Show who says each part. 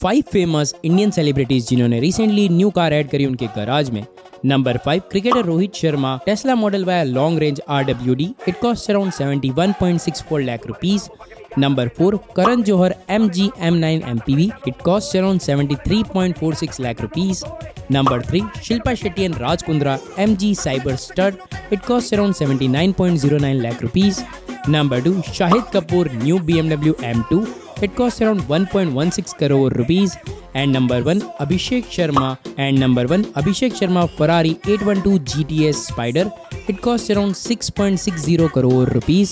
Speaker 1: 5 famous Indian celebrities जिन्होंने recently new car add करी उनके गराज में। Number 5, cricketer Rohit Sharma, Tesla model via long range RWD. It costs around 71.64 lakh rupees. Number 4, Karan Johar MG M9 MPV. It costs around 73.46 lakh rupees. Number 3, Shilpa Shetty and Raj Kundra MG Cyber Stud. It costs around 79.09 lakh rupees. Number 2, Shahid Kapoor new BMW M2. It costs around 1.16 crore rupees. And number 1, Abhishek Sharma Ferrari 812 GTS Spider. It costs around 6.60 crore rupees.